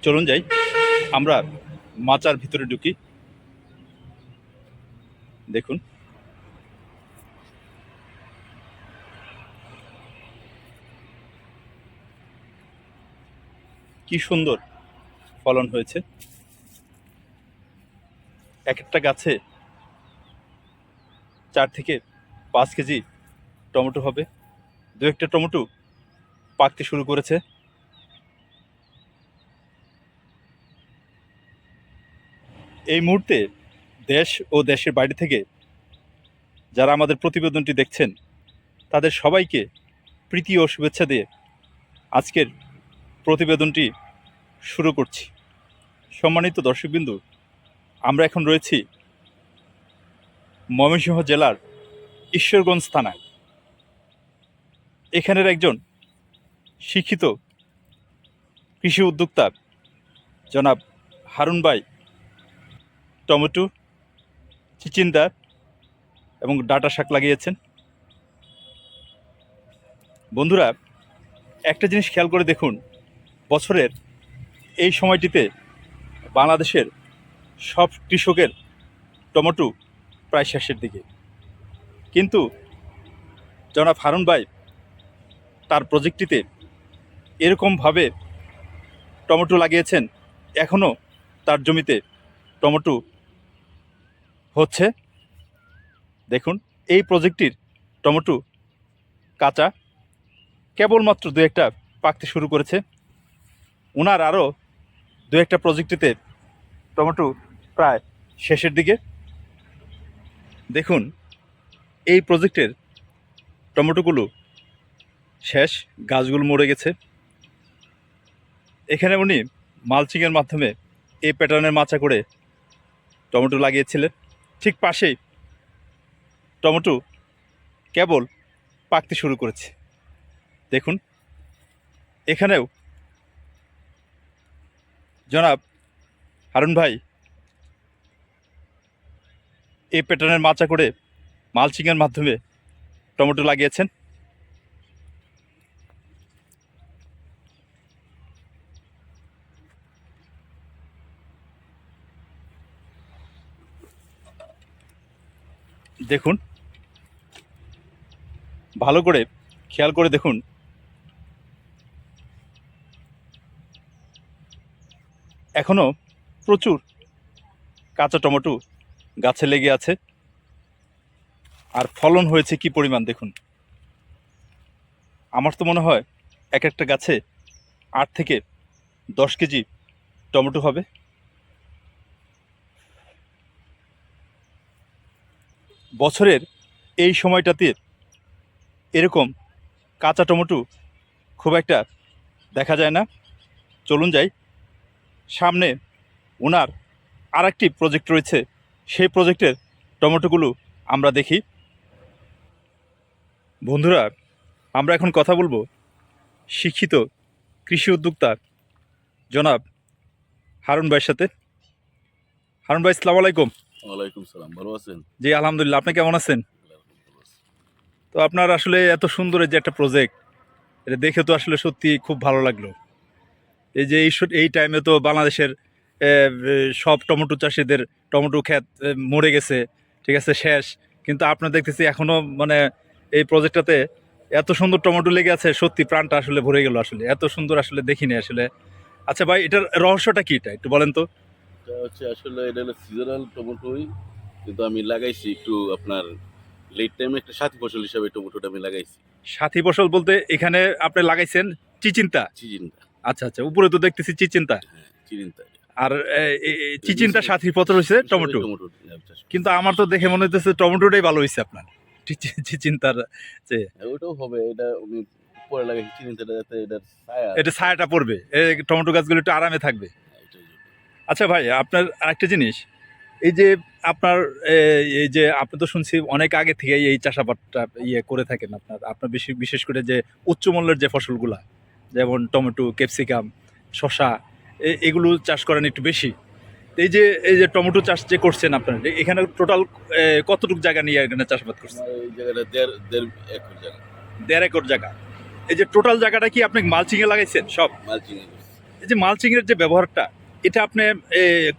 চলুন যাই, আমরা মাচার ভিতরে ঢুকি। দেখুন কি সুন্দর ফলন হয়েছে। এক একটা গাছে 4 থেকে 5 কেজি টমেটো হবে। দু একটা টমেটো পাকতে শুরু করেছে। এই মুহূর্তে দেশ ও দেশের বাইরে থেকে যারা আমাদের প্রতিবেদনটি দেখছেন তাদের সবাইকে প্রীতি ও শুভেচ্ছা দিয়ে আজকের প্রতিবেদনটি শুরু করছি। সম্মানিত দর্শকবৃন্দ, আমরা এখন রয়েছি ময়মনসিংহ জেলার ঈশ্বরগঞ্জ থানায়। এখানের একজন শিক্ষিত কৃষি উদ্যোক্তা জনাব হারুন ভাই টমেটো, চিচিন্দা এবং ডাঁটা শাক লাগিয়েছেন। বন্ধুরা, একটা জিনিস খেয়াল করে দেখুন, বছরের এই সময়টিতে বাংলাদেশের সব কৃষকের টমেটো প্রায় শেষের দিকে, কিন্তু জনাব হারুন ভাই তার প্রজেক্টটিতে এরকমভাবে টমেটো লাগিয়েছেন, এখনও তার জমিতে টমেটো হচ্ছে। দেখুন, এই প্রজেক্টটির টমেটো কাঁচা, কেবলমাত্র দু একটা পাকতে শুরু করেছে। ওনার আরও দু একটা প্রজেক্টটিতে টমেটো প্রায় শেষের দিকে। দেখুন, এই প্রজেক্টের টমেটোগুলো শেষ, গাছগুলো মরে গেছে। এখানে উনি মালচিংয়ের মাধ্যমে এই প্যাটার্নের মাচা করে টমেটো লাগিয়েছিলেন। ঠিক পাশেই টমেটো কেবল পাকতে শুরু করেছে। দেখুন, এখানেও জনাব হারুন ভাই এই প্যাটার্নের মাচা করে মালচিংয়ের মাধ্যমে টমেটো লাগিয়েছেন। দেখুন, ভালো করে খেয়াল করে দেখুন, এখনও প্রচুর কাঁচা টমেটো গাছে লেগে আছে। আর ফলন হয়েছে কি পরিমাণ দেখুন। আমার তো মনে হয় এক একটা গাছে 8 থেকে 10 কেজি টমেটো হবে। বছরের এই সময়টাতে এরকম কাঁচা টমেটো খুব একটা দেখা যায় না। চলুন যাই, সামনে ওনার আরেকটি প্রজেক্ট রয়েছে, সেই প্রজেক্টের টমেটোগুলো আমরা দেখি। বন্ধুরা, আমরা এখন কথা বলবো শিক্ষিত কৃষি উদ্যোক্তা জনাব হারুন ভাইয়ের সাথে। হারুন ভাই, আসসালামু আলাইকুম। ওয়ালাইকুম সালাম, ভালো আছেন? জি আলহামদুলিল্লাহ, আপনি কেমন আছেন? তো আপনার আসলে এত সুন্দর যে একটা প্রজেক্ট, এটা দেখে তো আসলে সত্যি খুব ভালো লাগলো। এই যে এই টাইমে তো বাংলাদেশের সব টমেটো চাষিদের টমেটো ক্ষেত মরে গেছে, ঠিক আছে, শেষ। কিন্তু আপনার দেখতেছি এখনো মানে এই প্রজেক্টটাতে এত সুন্দর টমেটো লেগে আছে, সত্যি প্রাণটা আসলে ভরে গেল। আসলে এত সুন্দর আসলে দেখিনি আসলে। আচ্ছা ভাই, এটার রহস্যটা কি, এটা একটু বলেন তো। এটা হচ্ছে আসলে এটা হলো সিজনাল টমেটোই, কিন্তু আমি লাগাইছি একটু আপনার লেট টাইমে একটা সাথী ফসল হিসাবে টমেটোটা আমি লাগাইছি। সাথী ফসল বলতে এখানে আপনি লাগাইছেন চিচিন্তা? চিচিন্তা। আচ্ছা আচ্ছা, উপরে তো দেখতেছি চিচিন্তা। হ্যাঁ, চিচিন্তা। আর চিচিন্তা সাথী পত্র হয়েছে টমেটো। কিন্তু আমার তো দেখে মনে হইতেছে টমেটোটাই ভালো হয়েছে আপনার চিচিন্তার চেয়ে। ওইটাও হবে, এটা উনি পরে লাগাইছি চিচিন্তাটা যাতে এটার ছায়া, এটা ছায়াটা পড়বে, টমেটো গাছগুলো একটু আরামে থাকবে। এটার জন্য। আচ্ছা ভাই, আপনার আরেকটা জিনিস, এই যে আপনার এই যে আপনি তো শুনছি অনেক আগে থেকে এই চাষাবাদটা করে থাকেন আপনার আপনার বিশেষ করে যে উচ্চ মূল্যের যে ফসলগুলা, যেমন টমেটো, ক্যাপসিকাম, শসা, এগুলো চাষ করেন একটু বেশি। এই যে টমেটো চাষ যে করছেন আপনার, এখানে টোটাল কতটুকু জায়গা নিয়ে এখানে চাষাবাদ করছেন? আমার এই জায়গাটা দেড় একর জায়গা। 1.5 একর জায়গা। এই যে টোটাল জায়গাটা কি আপনি মালচিংয়ে লাগাইছেন সব? মালচিং করছি। এই যে মালচিং এর যে ব্যবহারটা, এটা আপনি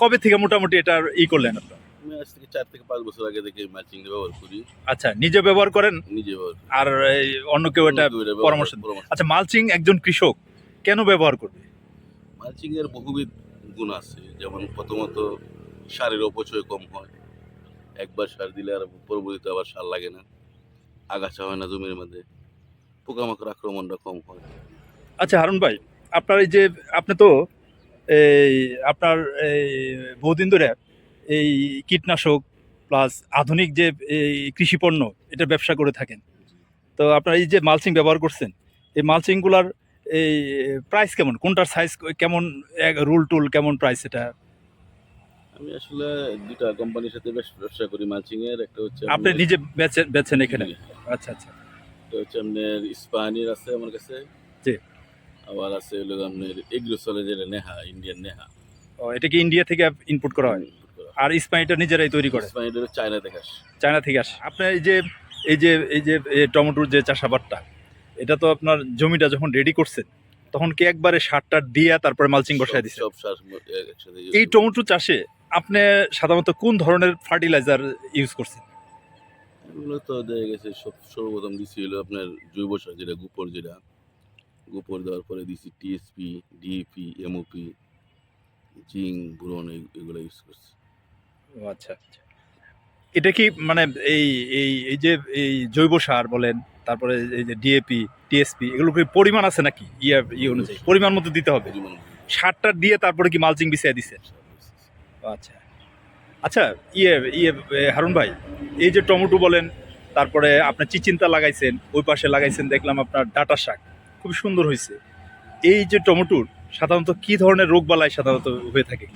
কবে থেকে মোটামুটি এটার করলেন আপনার? আমি আজ থেকে 4 থেকে 5 বছর আগে থেকে মালচিং ব্যবহার করি, আচ্ছা, নিজে ব্যবহার করেন নিজে ব্যবহার করি। আর অন্য কেউ এটা অন্য কেউ এটা পরামর্শ দেন? পরামর্শ আচ্ছা, মালচিং একজন কৃষক কেন ব্যবহার করবে? মালচিং এর বহুবিধ গুণ আছে, যেমন প্রথমত সারের অপচয় কম হয়, একবার সার দিলে আর পরবর্তীতে আবার সার লাগে না, আগাছা হয় না জমির মধ্যে, পোকামাকড় আক্রমণটা কম হয়। আচ্ছা হারুন ভাই, আপনার এই যে আপনি তো এই আপনার এই বহুদিন ধরে এই কীটনাশক প্লাস আধুনিক যে এই কৃষি পণ্য এটার ব্যবসা করে থাকেন। তো আপনার এই যে মালচিং ব্যবহার করছেন, এই মালচিংগুলার এই প্রাইস কেমন, কোনটার সাইজ কেমন, রুল টুল কেমন, প্রাইস এটা? আমি আসলে 2টা কোম্পানির সাথে ব্যবসা করি মালচিং এর। একটা হচ্ছে আপনি নিজে বেচেন এখানে? আচ্ছা আচ্ছা। একটা হচ্ছে আপনার ইস্পাহানির আছে আমার কাছে, জি। আবার আছে হলো আপনার এগ্রোসলের যেটা নেহা, ইন্ডিয়ান নেহা। ও, এটা কি ইন্ডিয়া থেকে ইনপুট করা হয়? আর স্পাইনটা নিজেরাই তৈরি করে? ইস্পাহানিটা হলো চায়না থেকে আসে। চায়না থেকে আসে। আপনার এই যে টমেটোর যে চাষাবাদটা, এটা তো আপনার জমিটা যখন রেডি করছেন তখন কি একবারে সারটা দিয়ে তারপরে মালচিং বসায় দিচ্ছেন? সব সার একসাথে এই টমেটো চাষে আপনি সাধারণত কোন ধরনের ফার্টিলাইজার ইউজ করছেন? এগুলো তো দেখা গেছে সর্বপ্রথম দিছি হলো আপনার জৈব সার, যেটা গোবর দেওয়ার পরে দিছি TSP, DAP, MOP, zinc, boron, এগুলো ইউজ করছি। ও আচ্ছা আচ্ছা। এটা কি মানে এই এই এই যে এই জৈব সার বলেন, তারপরে এই যে ডিএপি, টিএসপি, এগুলো কি পরিমাণ আছে নাকি অনুযায়ী পরিমাণ মতো দিতে হবে? পরিমাণ সারটা দিয়ে তারপরে কি মালচিং বিছিয়ে দিছে? আচ্ছা আচ্ছা। হারুন ভাই, এই যে টমেটো বলেন, তারপরে আপনার চিচিন্তা লাগাইছেন, ওই পাশে লাগাইছেন দেখলাম আপনার ডাঁটা শাক, খুব সুন্দর হয়েছে। এই যে টমেটোর সাধারণত কি ধরনের রোগ বালাই সাধারণত হয়ে থাকে?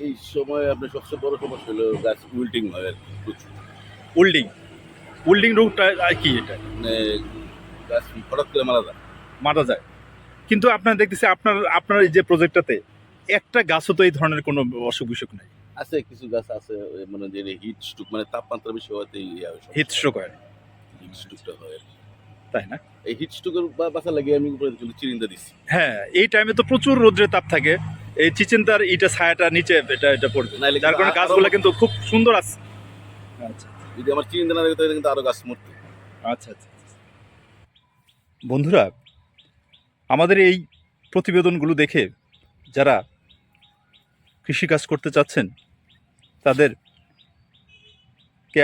এই সময় আপনার সবচেয়ে বড় সমস্যা হলো গাছ উইল্টিং হয় আর কি, প্রচুর। উল্ডিং, উল্ডিং রোগটা আর কি এটা? মানে গাছ হঠাৎ করে মারা যায়। মারা যায়। কিন্তু আপনার দেখতেছি আপনার এই যে প্রজেক্টটাতে একটা গাছও তো এই ধরনের কোনো অসুখ বিসুখ নাই। আছে কিছু গাছ আছে, মানে যে হিট স্ট্রোক, মানে তাপমাত্রা বেশি হওয়াতে হিট স্ট্রোক হয়, হিট স্ট্রোকটা হয় আর কি। তাই না? এই হিট স্ট্রোকের বাঁচা লাগে আমি উপরে কিন্তু চিরিন্দা দিচ্ছি। হ্যাঁ, এই টাইমে তো প্রচুর রোদ্রের তাপ থাকে, এই চিচিন্তার ছায়াটা নিচে এটা পড়বে, নাইলে যার কারণে গাছগুলো কিন্তু খুব সুন্দর আছে। আচ্ছা যদি আমার চিরিন্দা না থাকে তাহলে কিন্তু আরো গাছ মরতো। আচ্ছা আচ্ছা। বন্ধুরা, আমাদের এই প্রতিবেদনগুলো দেখে যারা কৃষিকাজ করতে চাচ্ছেন তাদেরকে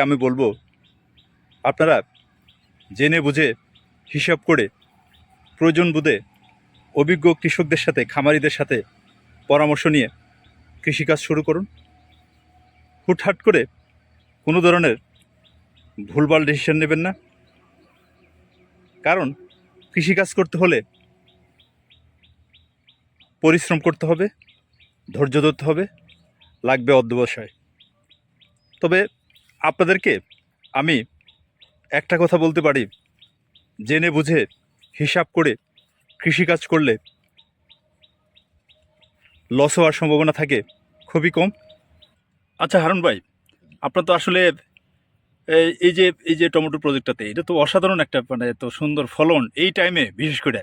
আমি বলবো, আপনারা জেনে বুঝে হিসাব করে প্রয়োজন বোধে অভিজ্ঞ কৃষকদের সাথে, খামারিদের সাথে পরামর্শ নিয়ে কৃষিকাজ শুরু করুন। হুটহাট করে কোনো ধরনের ভুলভাল ডিসিশন নেবেন না, কারণ কৃষিকাজ করতে হলে পরিশ্রম করতে হবে, ধৈর্য ধরতে হবে, লাগবে অধ্যবসায়। তবে আপনাদেরকে আমি একটা কথা বলতে পারি, জেনে বুঝে হিসাব করে কৃষিকাজ করলে লস হওয়ার সম্ভাবনা থাকে খুবই কম। আচ্ছা হারুন ভাই, আপনার তো আসলে এই যে টমেটো প্রজেক্টটাতে, এটা তো অসাধারণ একটা, মানে এত সুন্দর ফলন এই টাইমে, বিশেষ করে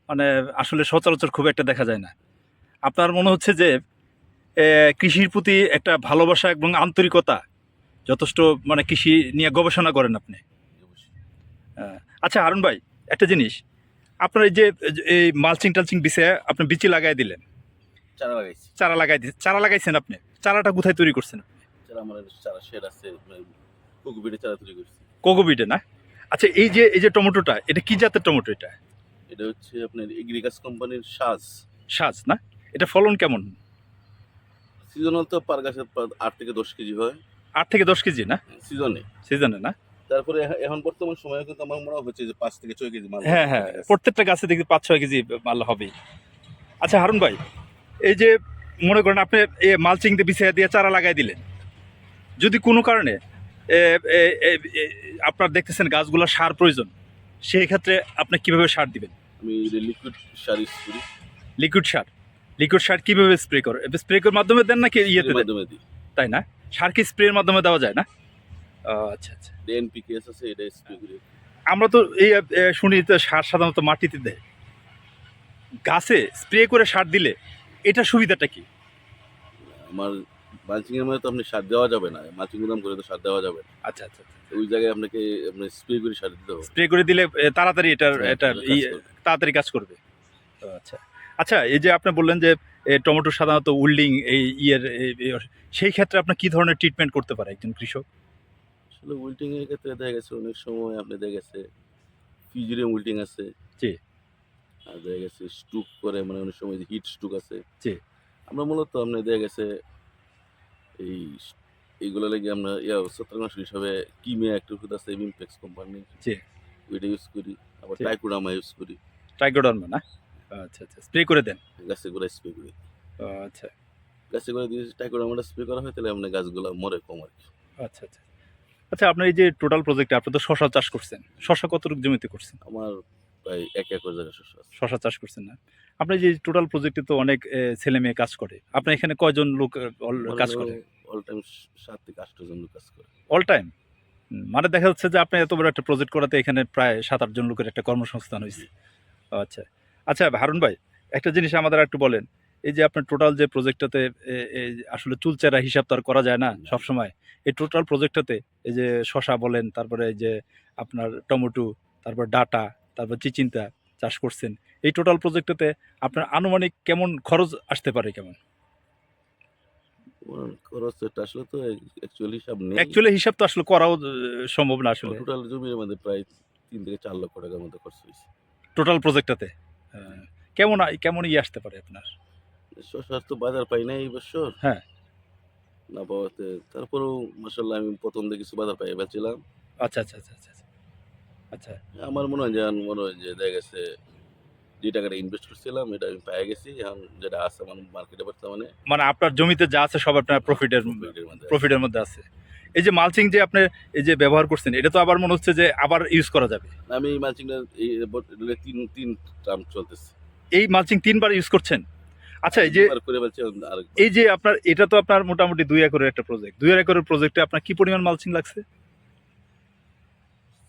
মানে আসলে সচরাচর খুব একটা দেখা যায় না। আপনার মনে হচ্ছে যে কৃষির প্রতি একটা ভালোবাসা এবং আন্তরিকতা যথেষ্ট, মানে কৃষি নিয়ে গবেষণা করেন আপনি। আচ্ছা হারুন ভাই, একটা জিনিস, আপনার এই যে এই মালচিং টালচিং বিছে আপনি বিচি লাগাই দিলেন, চারা লাগাইছি। চারা লাগাইছেন আপনি, চারাটা কোথায় তৈরি করছেন? চারা আমার চারা শেড আছে, কোকোপিটে চারা তৈরি করছি। কোকোপিটে না? আচ্ছা, এই যে টমেটোটা, এটা কি জাতের টমেটো? এটা হচ্ছে আপনার এগ্রিকাস কোম্পানির সাজ না? এটা ফলন কেমন? সিজনাল তো পার গাছের 8 থেকে 10 কেজি হয়। 8 থেকে 10 কেজি না? সিজনে না? তারপরে এখন বর্তমান সময়ে কিন্তু আমার মনে হচ্ছে যে 5 থেকে 6 কেজি মাল। হ্যাঁ হ্যাঁ, প্রত্যেকটা গাছে দেখি 5-6 কেজি মাল হবেই। আচ্ছা হারুন ভাই, এই যে মনে করেন আপনি মালচিং দিয়ে বিছিয়ে দিয়ে চারা লাগাই দিলেন, যদি কোনো কারণে আপনার দেখতেছেন গাছগুলো সার প্রয়োজন, সেই ক্ষেত্রে আপনি কিভাবে সার দিবেন? আমি লিকুইড সার ইউজ করি। লিকুইড সার কিভাবে স্প্রের মাধ্যমে দেন নাকি ইয়েতে মাধ্যমে দিই? তাই না? সার কি স্প্রের মাধ্যমে দেওয়া যায় না? আচ্ছা আচ্ছা। এনপিকেএস আছে, এটা স্প্রে করি। আমরা তো শুনি তো সার সাধারণত মাটিতে দেয়। গাছে স্প্রে করে সার দিলে এটা সুবিধাটা কি? আমার মালচিং এর মধ্যে তো আপনি সার দেওয়া যাবে না, মালচিং গুদাম করে তো সার দেওয়া যাবে না। আচ্ছা আচ্ছা ওই জায়গায় আপনাকে আপনার স্প্রে করে সার দিতে হবে। স্প্রে করে দিলে তাড়াতাড়ি এটার হ্যাঁ, এটা তাহলে কাজ করবে। তাড়াতাড়ি কাজ করবে। ও আচ্ছা আচ্ছা, এই যে আপনি বললেন যে টমেটো সাধারণত উইল্ডিং এই সেই ক্ষেত্রে আপনার কি ধরনের ট্রিটমেন্ট করতে পারে একজন কৃষক? আসলে উইল্টিং এর ক্ষেত্রে দেখা গেছে অনেক সময় আপনি দেখা গেছে ফিউজেরিয়াম উইল্টিং আছে, জি আর দেখা গেছে স্ট্রোক করে, মানে অনেক সময় যে হিট স্ট্রোক আছে। জি আমরা মূলত আপনি দেখা গেছে এই এইগুলো লাগে আমরা ছত্রাকনাশক হিসাবে কিমিয়া একটা ওষুধ আছে ইমপ্লেক্স কোম্পানির, জি ওইটা ইউজ করি। আবার জি ট্রাইকোডার্মা ইউজ করি, ট্রাইকোডার্মা না? আচ্ছা আচ্ছা, স্প্রে করে দেন। গাছে গোড়ায় স্প্রে করি। ও আচ্ছা গাছে গোড়ায় দিয়ে ট্রাইকোডার্মাটা স্প্রে করা হয়, তাহলে আপনার গাছগুলো মরে কম আর কি। আচ্ছা আচ্ছা আচ্ছা, আপনার এই যে টোটাল প্রজেক্টে আপনি তো শশা চাষ করছেন, শশা কতটুকু জমিতে করছেন? আমার প্রায় ১ একর জায়গা শস্য আছে। শশা চাষ করছেন না? আপনার যে টোটাল প্রজেক্টে তো অনেক ছেলে মেয়ে কাজ করে, আপনার এখানে কয়জন লোক আমার কাজ হলো করে অল টাইম ৭ থেকে ৮ জন লোক কাজ করে। All time? মানে দেখা যাচ্ছে যে আপনি এত বড় একটা প্রজেক্ট করাতে এখানে প্রায় ৭-৮ জন লোকের একটা কর্মসংস্থান হয়েছে। ও আচ্ছা আচ্ছা, হারুন ভাই একটা জিনিস আমাদের একটু বলেন, এই যে আপনার টোটাল যে প্রজেক্টটাতে আসলে চুলচেরা হিসাব তো আর করা যায় না সব সময়। এই টোটাল প্রজেক্টটাতে এই যে শশা বলেন, তারপরে এই যে আপনার টমেটো, তারপর ডাটা, তারপর চিচিন্তা চাষ করছেন, এই টোটাল প্রজেক্টটাতে আপনার আনুমানিক কেমন খরচ আসতে পারে কেমন? খরচ তো এটা আসলে তো অ্যাকচুয়ালি হিসাব নেই। অ্যাকচুয়ালি হিসাব তো আসলে করাও সম্ভব না আসলে টোটাল জমির মধ্যে প্রায় ৩ থেকে ৪ লক্ষ টাকার মতো খরচ হয়েছে। টোটাল প্রজেক্টটাতে। কেমন কেমন আসতে পারে আপনার? শসার তো বাজার পাই নাই এই বছর। হ্যাঁ না পাওয়াতে তারপরেও মাশাআল্লাহ আমি ১ম দিয়ে কিছু বাজার পাইয়া বেচছিলাম। আচ্ছা আচ্ছা আচ্ছা আচ্ছা আচ্ছা আচ্ছা। আমার মনে হয় যে দেখা গেছে যে টাকাটা ইনভেস্ট করছিলাম এটা আমি পাইয়া গেছি। এখন যেটা আছে আমার মার্কেটে বর্তমানে মানে আপনার জমিতে যা আছে সব আপনার প্রফিটের প্রফিটের মধ্যে আছে। প্রফিটের মধ্যে আছে। এই যে মালচিং যে আপনি এই যে ব্যবহার করছেন, এটা তো আবার মনে হচ্ছে যে আবার ইউজ করা যাবে। আমি এই মালচিংটা এই ৩ ট্রাম চলতেছে। এই মালচিং ৩ বার ইউজ করছেন? আচ্ছা, এই যে ২ বার করে ফেলছি আরেকবার। এই যে আপনার এটা তো আপনার মোটামুটি ২ একরের একটা প্রজেক্ট। ২ একরের প্রজেক্টে আপনার কি পরিমাণ মালচিং লাগছে?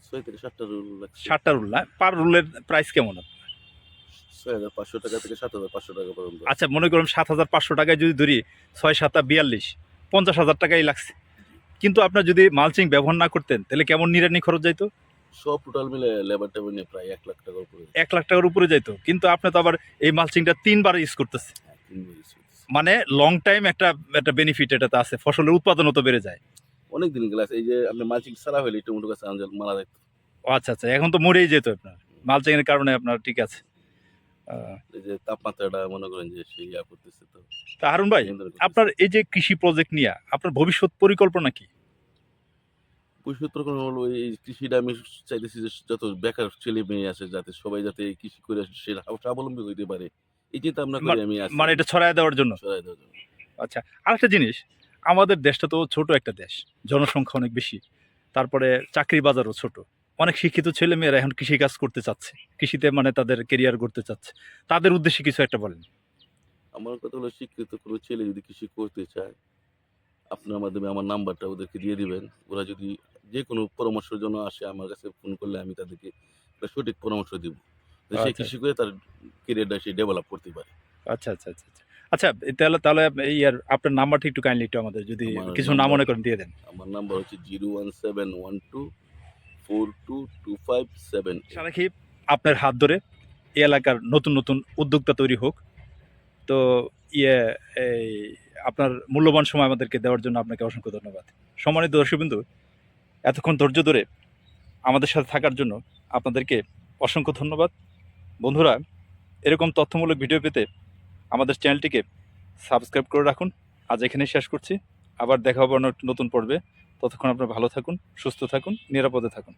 ৬ থেকে ৭ টা রুল লাগছে। ৭ টা রুল না? পার রুলের প্রাইস কেমন আপনার? ৬,৫০০ টাকা থেকে ৭,৫০০ টাকা পর্যন্ত। আচ্ছা, মনে করুন ৭,৫০০ টাকায় যদি ধরি, ৬-৭ ৪২, ৫০,০০০ টাকাই লাগছে। কিন্তু আপনার যদি মালচিং ব্যবহার না করতেন তাহলে কেমন নিড়ানি খরচ যাইতো? সব টোটাল মিলে লেবার-টেবার নিয়ে প্রায় ১ লাখ টাকার উপরে। ১,০০,০০০ টাকার উপরে যাইতো। কিন্তু আপনি তো আবার এই মালচিংটা ৩ বার ইউজ করতেছেন। হ্যাঁ, ৩ বার ইউজ করতেছি। মানে লং টাইম একটা বেনিফিট এটাতে আছে। ফসলের উৎপাদনও তো বেড়ে যায়। অনেক দিন গেলে এই যে আপনি মালচিং ছাড়া হইলে টমেটো গাছে মারা যাইত। ও আচ্ছা, আচ্ছা। এখন তো মরেই যেত আপনার। মালচিং এর কারণে আপনার ঠিক আছে। আ এই যে তাপমাত্রাটা মনে করেন যে সে করতেছে তো তা হারুন ভাই, নিয়ন্ত্রণ করতেছে। আপনার এই যে কৃষি প্রজেক্ট নিয়া আপনার ভবিষ্যৎ পরিকল্পনা কি? ভবিষ্যৎ পরিকল্পনা হলো এই কৃষিটা আমি চাইতেছি যে যত বেকার ছেলে মেয়ে আছে যাতে সবাই যাতে এই কৃষি করে সে স্বাবলম্বী হইতে পারে। এই চিন্তা ভাবনা করে আমি আছি। মানে এটা ছড়ায় দেওয়ার জন্য? সহায় দেওয়ার জন্য। আচ্ছা, আরেকটা জিনিস, আমাদের দেশটা তো ছোট একটা দেশ। জনসংখ্যা অনেক বেশি। তারপরে চাকরির বাজারও ছোট। অনেক শিক্ষিত ছেলেমেয়েরা এখন কৃষিকাজ করতে চাচ্ছে। কৃষিতে মানে তাদের কেরিয়ার গড়তে চাচ্ছে। তাদের উদ্দেশ্যে কিছু একটা বলেন। আমার কথা হলো শিক্ষিত কোনো ছেলে যদি কৃষি করতে চায়, আপনার মাধ্যমে আমার নাম্বারটা ওদেরকে দিয়ে দিবেন। ওরা যদি যে কোনো পরামর্শের জন্য আসে আমার কাছে ফোন করলে আমি তাদেরকে একটা সঠিক পরামর্শ দিব। যে সে আচ্ছা, কৃষি করে তার ক্যারিয়ারটা সে ডেভেলপ করতে পারে। আচ্ছা, আচ্ছা, আচ্ছা, আচ্ছা। আচ্ছা, তাহলে তাহলে এই আর আপনার নাম্বারটা একটু কাইন্ডলি একটু আমাদের যদি আমার কিছু না নাম্বার মনে করেন দিয়ে দেন। আমার নাম্বার হচ্ছে 01712422578। আশা রাখি আপনার হাত ধরে এই এলাকার নতুন নতুন উদ্যোক্তা তৈরি হোক। তো ইয়ে এই আপনার মূল্যবান সময় আমাদেরকে দেওয়ার জন্য আপনাকে অসংখ্য ধন্যবাদ। সম্মানিত দর্শকবৃন্দ, এতক্ষণ ধৈর্য ধরে আমাদের সাথে থাকার জন্য আপনাদেরকে অসংখ্য ধন্যবাদ। বন্ধুরা, এরকম তথ্যমূলক ভিডিও পেতে আমাদের চ্যানেলটিকে সাবস্ক্রাইব করে রাখুন। আজ এখানেই শেষ করছি। আবার দেখা হবে অন্য নতুন পর্বে। ততক্ষণ আপনারা ভালো থাকুন, সুস্থ থাকুন, নিরাপদে থাকুন।